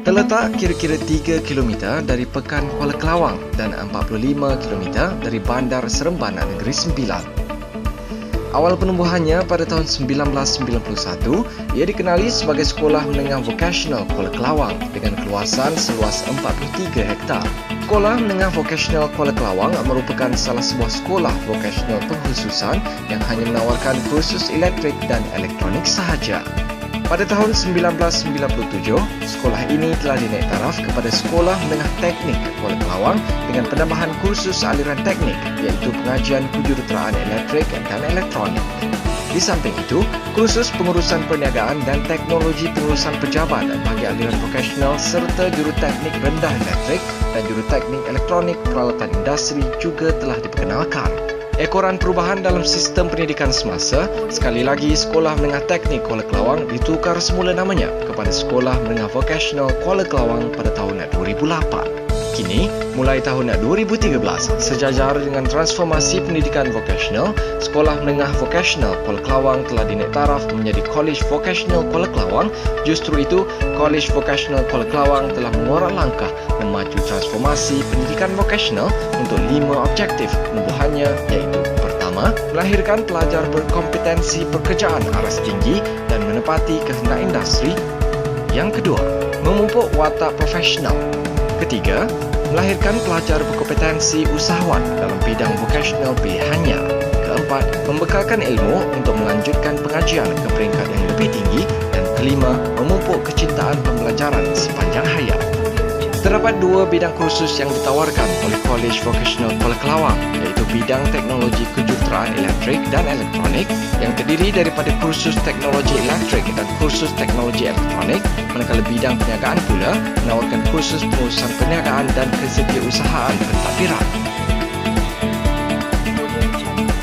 Terletak kira-kira 3 km dari Pekan Kuala Kelawang dan 45 km dari Bandar Seremban Negeri Sembilan. Awal penubuhannya pada tahun 1991, ia dikenali sebagai Sekolah Menengah Vokasional Kuala Kelawang dengan keluasan seluas 43 hektar. Sekolah Menengah Vokasional Kuala Kelawang merupakan salah sebuah sekolah vokasional pengkhususan yang hanya menawarkan kursus elektrik dan elektronik sahaja. Pada tahun 1997, sekolah ini telah dinaik taraf kepada Sekolah Menengah Teknik Kuala Kelawang dengan penambahan kursus aliran teknik iaitu pengajian kejuruteraan elektrik dan elektronik. Di samping itu, kursus pengurusan perniagaan dan teknologi pengurusan pejabat bagi aliran vokasional serta juruteknik rendah elektrik dan juruteknik elektronik peralatan industri juga telah diperkenalkan. Ekoran perubahan dalam sistem pendidikan semasa, sekali lagi Sekolah Menengah Teknik Kuala Kelawang ditukar semula namanya kepada Sekolah Menengah Vokasional Kuala Kelawang pada tahun 2008. Kini, mulai tahun 2013, sejajar dengan transformasi pendidikan vokasional, Sekolah Menengah Vokasional Kuala Kelawang telah dinaik taraf menjadi College Vokasional Kuala Kelawang. Justru itu, College Vokasional Kuala Kelawang telah mengorak langkah memacu transformasi pendidikan vokasional untuk 5 objektif penubuhannya iaitu: pertama, melahirkan pelajar berkompetensi pekerjaan aras tinggi dan menepati kehendak industri. Yang kedua, memupuk watak profesional. Ketiga, melahirkan pelajar berkompetensi usahawan dalam bidang vokasional pilihannya. Keempat, membekalkan ilmu untuk melanjutkan pengajian ke peringkat yang lebih tinggi. Dan kelima, memupuk kecintaan pembelajaran sepanjang hayat. Terdapat 2 bidang kursus yang ditawarkan oleh College Vokasional Kuala Kelawang iaitu bidang teknologi kejuruteraan elektrik dan elektronik yang terdiri daripada kursus teknologi elektrik dan kursus teknologi elektronik, manakala bidang perniagaan pula menawarkan kursus pengurusan perniagaan dan kesetiausahaan pentadbiran.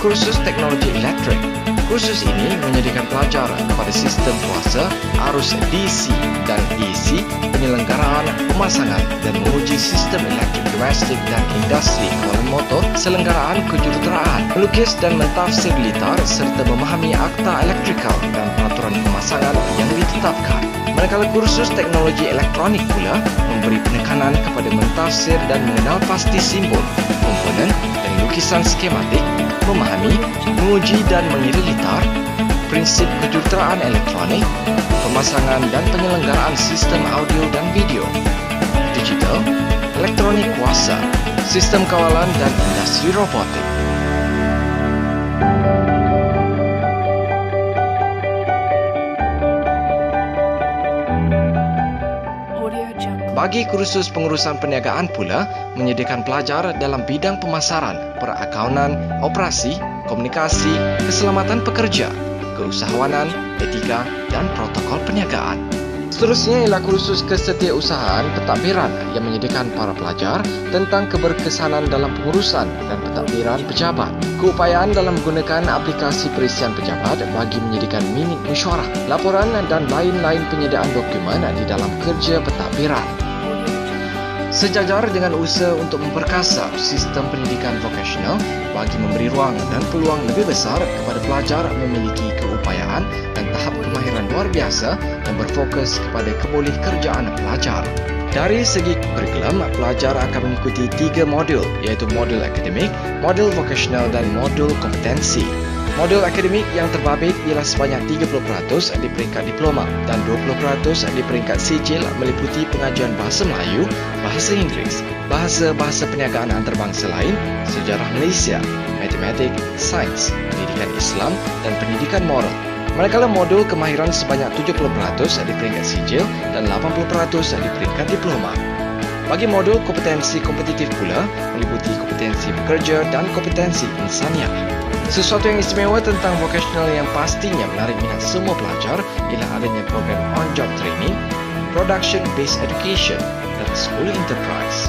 Kursus teknologi elektrik. Kursus ini menyediakan pelajar kepada sistem kuasa, arus DC dan AC, penyelenggaraan, pemasangan dan menguji sistem elektrik domestik dan industri kawalan motor, selenggaraan kejuruteraan, melukis dan mentafsir litar serta memahami akta elektrikal dan peraturan pemasangan yang ditetapkan. Manakala kursus teknologi elektronik pula memberi penekanan kepada mentafsir dan mengenal pasti simbol, komponen dan lukisan skematik, memahami, menguji dan mengira litar, prinsip kejuruteraan elektronik, pemasangan dan penyelenggaraan sistem audio dan video, digital, elektronik kuasa, sistem kawalan dan industri robotik. Bagi kursus pengurusan perniagaan pula, menyediakan pelajar dalam bidang pemasaran, perakaunan, operasi, komunikasi, keselamatan pekerja, keusahawanan, etika dan protokol perniagaan. Seterusnya ialah kursus kesetiausahaan pentadbiran yang menyediakan para pelajar tentang keberkesanan dalam pengurusan dan pentadbiran pejabat, keupayaan dalam menggunakan aplikasi perisian pejabat bagi menyediakan minit mesyuarah, laporan dan lain-lain penyediaan dokumen di dalam kerja pentadbiran. Sejajar dengan usaha untuk memperkasa sistem pendidikan vokasional bagi memberi ruang dan peluang lebih besar kepada pelajar memiliki keupayaan dan tahap kemahiran luar biasa yang berfokus kepada kebolehkerjaan pelajar. Dari segi kurikulum, pelajar akan mengikuti 3 modul iaitu modul akademik, modul vokasional dan modul kompetensi. Modul akademik yang terbabit ialah sebanyak 30% di peringkat diploma dan 20% di peringkat sijil meliputi pengajian bahasa Melayu, bahasa Inggeris, bahasa-bahasa perniagaan antarabangsa lain, sejarah Malaysia, matematik, sains, pendidikan Islam dan pendidikan moral. Manakala modul kemahiran sebanyak 70% di peringkat sijil dan 80% di peringkat diploma. Bagi modul kompetensi kompetitif pula meliputi kompetensi bekerja dan kompetensi insaniah. Sesuatu yang istimewa tentang vokasional yang pastinya menarik minat semua pelajar ialah adanya program on-job training, production-based education dan school enterprise.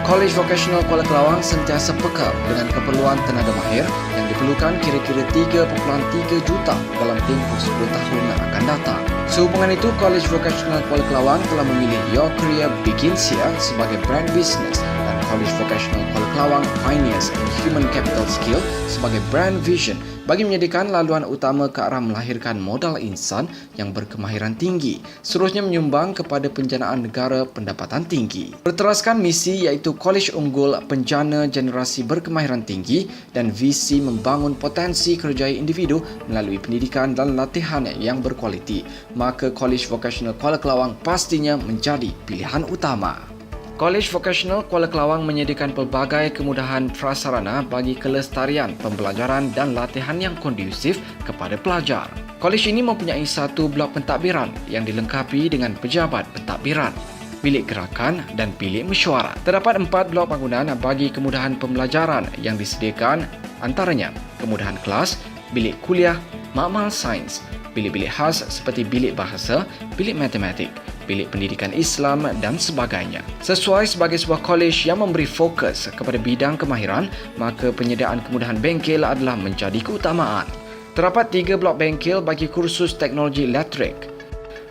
College Vokasional Kuala Kelawang sentiasa peka dengan keperluan tenaga mahir yang diperlukan kira-kira 3.3 juta dalam tempoh 10 tahun yang akan datang. Sehubungan itu, College Vokasional Kuala Kelawang telah memilih Your Career Begins Here sebagai brand business dan College Vocational Kuala Kelawang Pioneers in Human Capital Skill sebagai brand vision bagi menyediakan laluan utama ke arah melahirkan modal insan yang berkemahiran tinggi, seterusnya menyumbang kepada penjanaan negara pendapatan tinggi. Berteraskan misi iaitu Kolej Unggul Penjana Generasi Berkemahiran Tinggi dan visi membangun potensi kerjaya individu melalui pendidikan dan latihan yang berkualiti, maka College Vocational Kuala Kelawang pastinya menjadi pilihan utama. College Vocational Kuala Kelawang menyediakan pelbagai kemudahan prasarana bagi kelestarian, pembelajaran dan latihan yang kondusif kepada pelajar. Kolej ini mempunyai satu blok pentadbiran yang dilengkapi dengan pejabat pentadbiran, bilik gerakan dan bilik mesyuarat. Terdapat 4 blok bangunan bagi kemudahan pembelajaran yang disediakan, antaranya kemudahan kelas, bilik kuliah, makmal sains, bilik-bilik khas seperti bilik bahasa, bilik matematik, bilik pendidikan Islam dan sebagainya. Sesuai sebagai sebuah kolej yang memberi fokus kepada bidang kemahiran, maka penyediaan kemudahan bengkel adalah menjadi keutamaan. Terdapat 3 blok bengkel bagi kursus teknologi elektrik,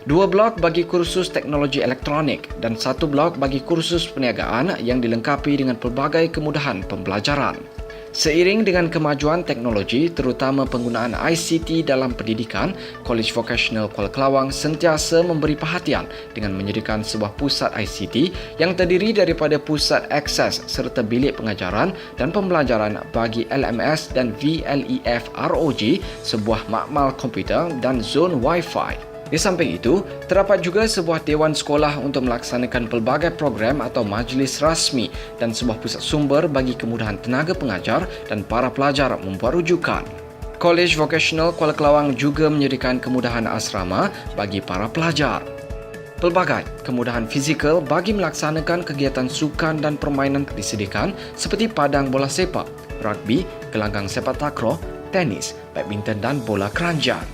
2 blok bagi kursus teknologi elektronik dan 1 blok bagi kursus perniagaan yang dilengkapi dengan pelbagai kemudahan pembelajaran. Seiring dengan kemajuan teknologi, terutama penggunaan ICT dalam pendidikan, College Vocational Kuala Kelawang sentiasa memberi perhatian dengan menyediakan sebuah pusat ICT yang terdiri daripada pusat akses serta bilik pengajaran dan pembelajaran bagi LMS dan VLEF ROG, sebuah makmal komputer dan zon Wi-Fi. Di samping itu, terdapat juga sebuah dewan sekolah untuk melaksanakan pelbagai program atau majlis rasmi dan sebuah pusat sumber bagi kemudahan tenaga pengajar dan para pelajar membuat rujukan. College Vocational Kuala Kelawang juga menyediakan kemudahan asrama bagi para pelajar. Pelbagai kemudahan fizikal bagi melaksanakan kegiatan sukan dan permainan disediakan seperti padang bola sepak, rugby, gelanggang sepak takraw, tenis, badminton dan bola keranjang.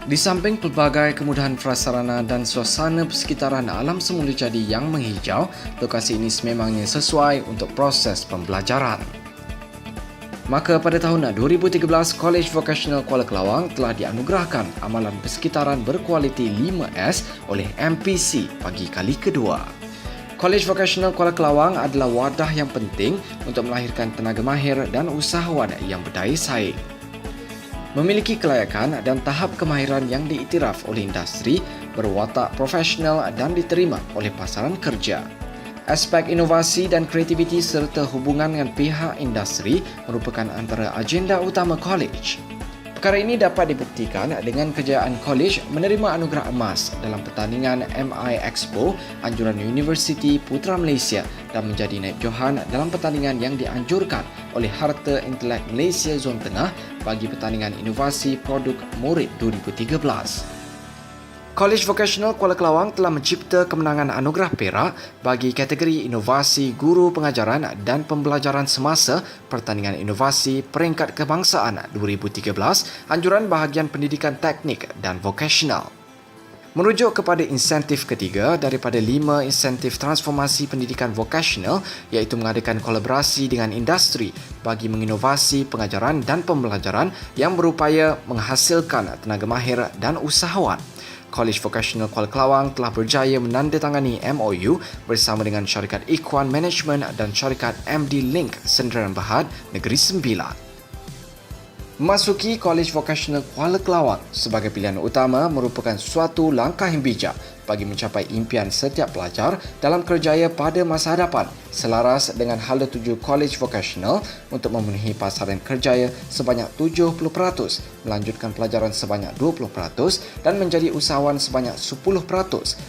Di samping pelbagai kemudahan prasarana dan suasana persekitaran alam semula jadi yang menghijau, lokasi ini sememangnya sesuai untuk proses pembelajaran. Maka pada tahun 2013, College Vocational Kuala Kelawang telah dianugerahkan amalan persekitaran berkualiti 5S oleh MPC bagi kali kedua. College Vocational Kuala Kelawang adalah wadah yang penting untuk melahirkan tenaga mahir dan usahawan yang berdaya saing. Memiliki kelayakan dan tahap kemahiran yang diiktiraf oleh industri, berwatak profesional dan diterima oleh pasaran kerja. Aspek inovasi dan kreativiti serta hubungan dengan pihak industri merupakan antara agenda utama college. Perkara ini dapat dibuktikan dengan kejayaan college menerima anugerah emas dalam pertandingan MI Expo anjuran Universiti Putra Malaysia dan menjadi naib johan dalam pertandingan yang dianjurkan oleh Harta Intelek Malaysia Zon Tengah bagi pertandingan inovasi produk murid 2013. College Vocational Kuala Kelawang telah mencipta kemenangan anugerah perak bagi kategori inovasi guru pengajaran dan pembelajaran semasa pertandingan inovasi peringkat kebangsaan 2013 anjuran bahagian pendidikan teknik dan vokasional. Merujuk kepada insentif ketiga daripada 5 insentif transformasi pendidikan vokasional iaitu mengadakan kolaborasi dengan industri bagi menginovasi pengajaran dan pembelajaran yang berupaya menghasilkan tenaga mahir dan usahawan. College Vocational Kuala Kelawang telah berjaya menandatangani MOU bersama dengan syarikat Ikhwan Management dan syarikat MD Link Sdn Bhd Negeri Sembilan. Memasuki College Vocational Kuala Kelawang sebagai pilihan utama merupakan suatu langkah yang bijak bagi mencapai impian setiap pelajar dalam kerjaya pada masa hadapan, selaras dengan hala tuju College Vocational untuk memenuhi pasaran kerjaya sebanyak 70%, melanjutkan pelajaran sebanyak 20% dan menjadi usahawan sebanyak 10%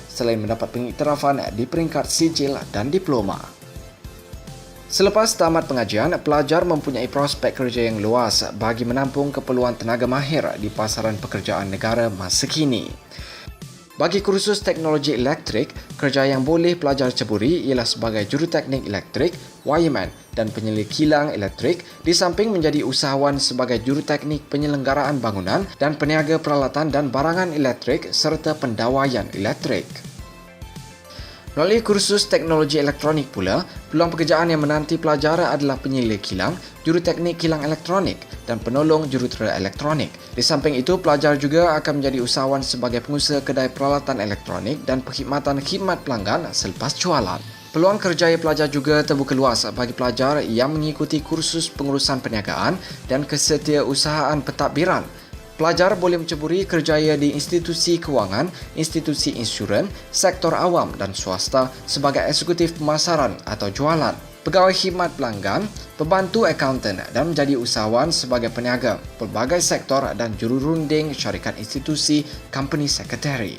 selain mendapat pengiktirafan di peringkat sijil dan diploma. Selepas tamat pengajian, pelajar mempunyai prospek kerja yang luas bagi menampung keperluan tenaga mahir di pasaran pekerjaan negara masa kini. Bagi kursus teknologi elektrik, kerja yang boleh pelajar ceburi ialah sebagai juruteknik elektrik, wireman dan penyelia kilang elektrik di samping menjadi usahawan sebagai juruteknik penyelenggaraan bangunan dan peniaga peralatan dan barangan elektrik serta pendawaian elektrik. Melalui kursus teknologi elektronik pula, peluang pekerjaan yang menanti pelajar adalah penyelia kilang, juruteknik kilang elektronik dan penolong jurutera elektronik. Di samping itu, pelajar juga akan menjadi usahawan sebagai pengusaha kedai peralatan elektronik dan perkhidmatan khidmat pelanggan selepas jualan. Peluang kerjaya pelajar juga terbuka luas bagi pelajar yang mengikuti kursus pengurusan perniagaan dan kesetiausahaan pentadbiran. Pelajar boleh menceburi kerjaya di institusi kewangan, institusi insurans, sektor awam dan swasta sebagai eksekutif pemasaran atau jualan, pegawai khidmat pelanggan, pembantu akauntan dan menjadi usahawan sebagai peniaga, pelbagai sektor dan jururunding syarikat institusi company secretary.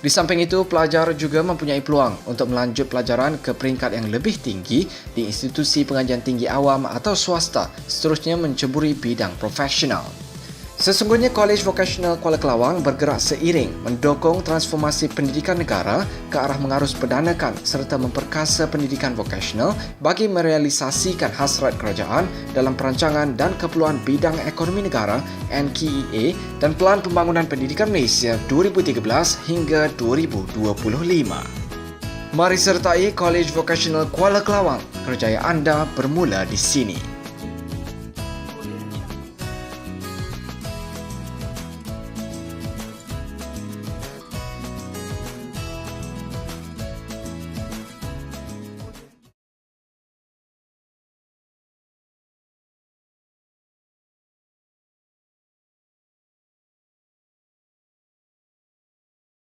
Di samping itu, pelajar juga mempunyai peluang untuk melanjut pelajaran ke peringkat yang lebih tinggi di institusi pengajian tinggi awam atau swasta, seterusnya menceburi bidang profesional. Sesungguhnya Kolej Vokasional Kuala Kelawang bergerak seiring mendukung transformasi pendidikan negara ke arah mengarus perdanakan serta memperkasa pendidikan vokasional bagi merealisasikan hasrat kerajaan dalam perancangan dan keperluan bidang ekonomi negara NKEA dan Pelan Pembangunan Pendidikan Malaysia 2013 hingga 2025. Mari sertai Kolej Vokasional Kuala Kelawang. Kerjaya anda bermula di sini.